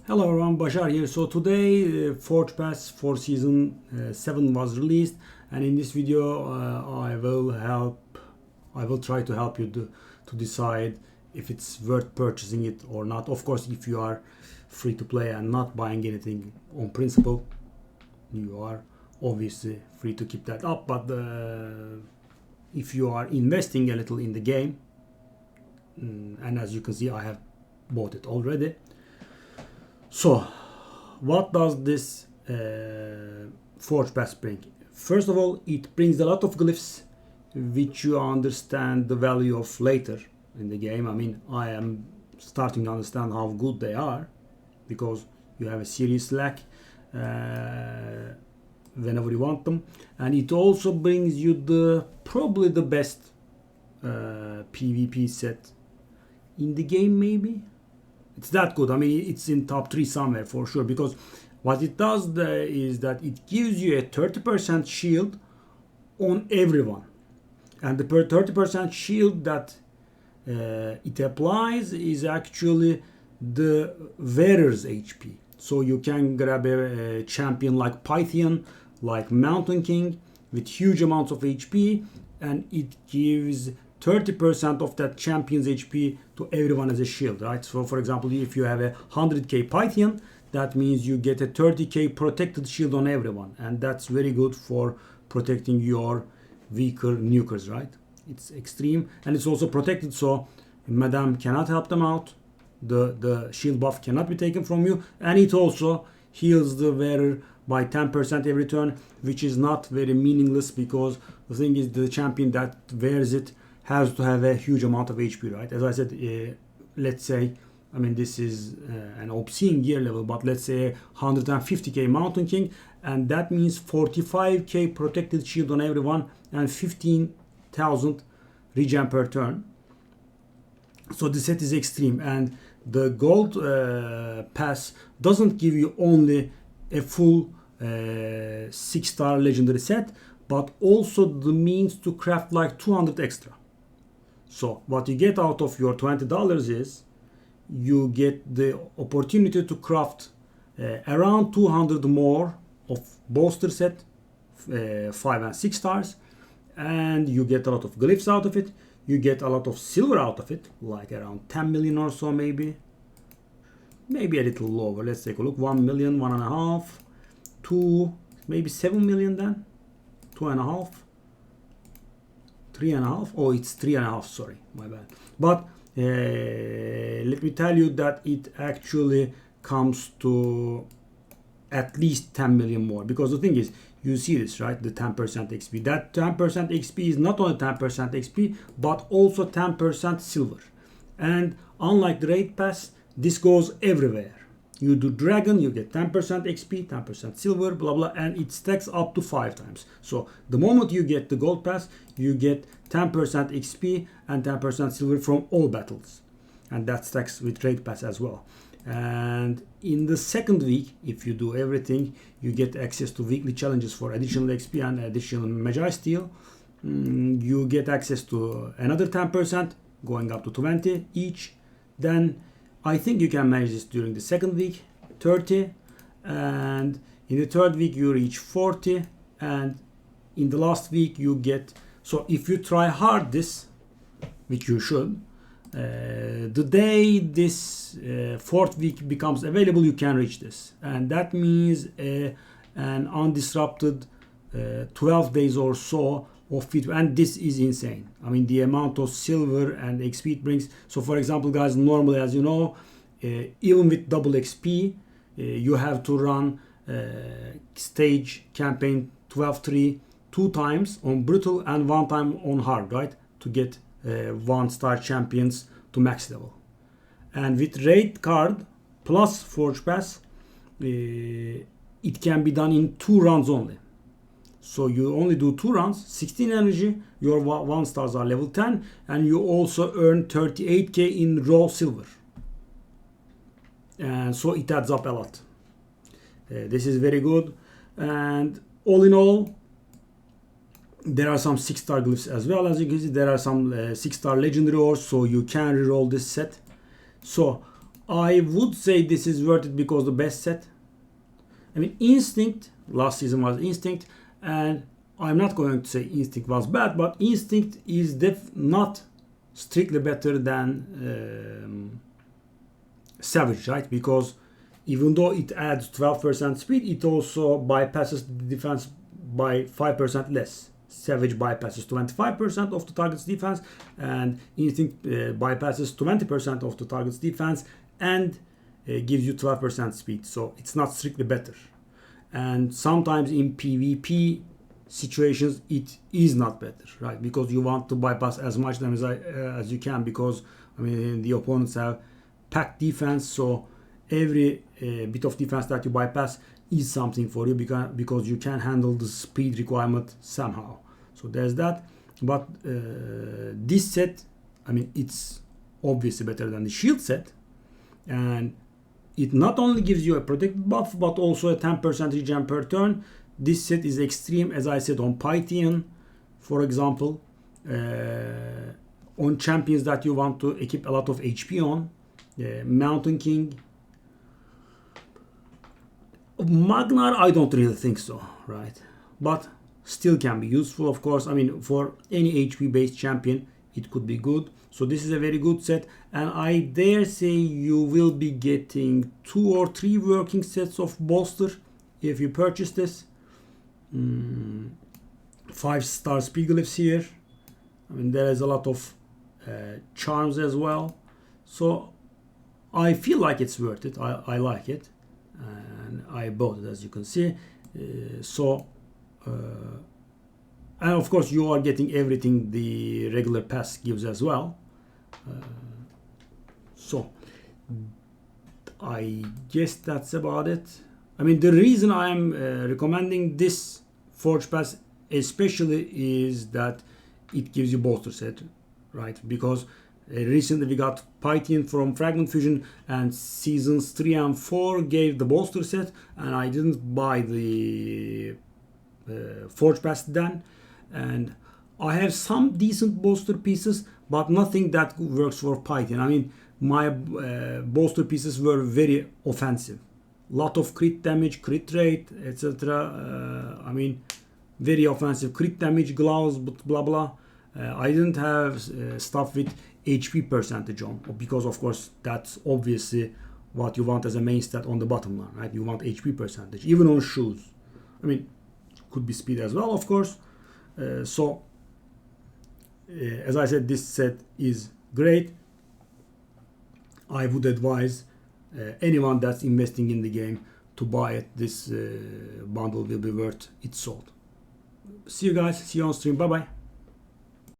Hello everyone, Bashar here. So today Forge Pass for Season 7 was released, and in this video I will try to help you to decide if it's worth purchasing it or not. Of course, if you are free to play and not buying anything on principle, you are obviously free to keep that up, but if you are investing a little in the game, and as you can see I have bought it already. So, what does this Forge Pass bring? First of all, it brings a lot of glyphs which you understand the value of later in the game. I mean, I am starting to understand how good they are because you have a serious lack whenever you want them, and it also brings you probably the best PvP set in the game, maybe. It's that good. I mean, it's in top 3 somewhere for sure, because what it does is that it gives you a 30% shield on everyone, and the 30% shield that it applies is actually the wearer's HP. So you can grab a champion like Pythian, like Mountain King, with huge amounts of HP, and it gives 30% of that champion's HP to everyone as a shield, right? So for example, if you have a 100k Pythian, that means you get a 30k protected shield on everyone, and that's very good for protecting your weaker nukers, right? It's extreme, and it's also protected, so Madame cannot help them out. The shield buff cannot be taken from you, and it also heals the wearer by 10% every turn, which is not very meaningless, because the thing is, the champion that wears it has to have a huge amount of HP, right? As I said, let's say, I mean, this is an obscene gear level, but let's say 150k Mountain King, and that means 45k protected shield on everyone and 15,000 regen per turn. So the set is extreme, and the gold pass doesn't give you only a full 6-star legendary set, but also the means to craft like 200 extra. So what you get out of your $20 is you get the opportunity to craft around 200 more of Bolster set, 5 and 6 stars, and you get a lot of glyphs out of it. You get a lot of silver out of it, like around 10 million or so, maybe a little lower. Let's take a look. 1 million, 1.5, 2, maybe 7 million then, 2.5. 3.5. Oh, it's 3.5. Sorry, my bad. But let me tell you that it actually comes to at least 10 million more, because the thing is, you see this, right? The 10% XP. That 10% XP is not only 10% XP, but also 10% silver. And unlike the raid pass, this goes everywhere. You do dragon, you get 10% XP, 10% silver, blah blah, and it stacks up to 5 times. So the moment you get the gold pass, you get 10% XP and 10% silver from all battles, and that stacks with raid pass as well. And in the second week, if you do everything, you get access to weekly challenges for additional XP and additional Magi Steel. You get access to another 10%, going up to 20 each. Then I think you can manage this during the second week, 30, and in the third week you reach 40, and in the last week you get, so if you try hard this, which you should, the day this fourth week becomes available, you can reach this, and that means an undisrupted 12 days or so of fit, and this is insane. I mean, the amount of silver and XP it brings. So for example, guys, normally, as you know, even with double XP, you have to run stage campaign 12-3 2 times on brutal and 1 time on hard, right, to get 1-star champions to max level. And with raid card plus Forge Pass, it can be done in 2 runs only. So you only do 2 runs, 16 energy, your 1 stars are level 10, and you also earn 38k in raw silver. And so it adds up a lot. This is very good. And all in all, there are some 6-star glyphs as well. As you can see, there are some 6-star legendary ores, so you can reroll this set. So I would say this is worth it because the best set. I mean, Instinct, last season was Instinct, and I'm not going to say Instinct was bad, but Instinct is not strictly better than Savage, right? Because even though it adds 12% speed, it also bypasses the defense by 5% less. Savage bypasses 25% of the target's defense, and Instinct bypasses 20% of the target's defense and gives you 12% speed. So it's not strictly better. And sometimes in PvP situations, it is not better, right? Because you want to bypass as much damage as you can, because I mean the opponents have packed defense. So every bit of defense that you bypass is something for you, because you can handle the speed requirement somehow. So there's that. But this set, I mean, it's obviously better than the shield set, and it not only gives you a protected buff but also a 10% regen per turn. This set is extreme, as I said, on Pythian, for example, on champions that you want to equip a lot of HP on, Mountain King. Magnar, I don't really think so, right? But still can be useful, of course. I mean, for any HP based champion, it could be good. So this is a very good set, and I dare say you will be getting 2 or 3 working sets of Bolster if you purchase this. 5-star speed glyphs here. I mean, there is a lot of charms as well. So I feel like it's worth it. I like it, and I bought it, as you can see. And of course you are getting everything the regular pass gives as well. So I guess that's about it. I mean, the reason I'm recommending this Forge Pass especially is that it gives you Bolster set, right? Because recently we got Pythian from Fragment Fusion, and seasons 3 and 4 gave the Bolster set, and I didn't buy the Forge Pass then. And I have some decent Bolster pieces, but nothing that works for Python. I mean, my Bolster pieces were very offensive. Lot of crit damage, crit rate, etc. I mean, very offensive. Crit damage, gloves, blah blah. I didn't have stuff with HP percentage on, because of course that's obviously what you want as a main stat on the bottom line, right? You want HP percentage, even on shoes. I mean, could be speed as well, of course. As I said, this set is great. I would advise anyone that's investing in the game to buy it. This bundle will be worth its salt. See you guys. See you on stream. Bye bye.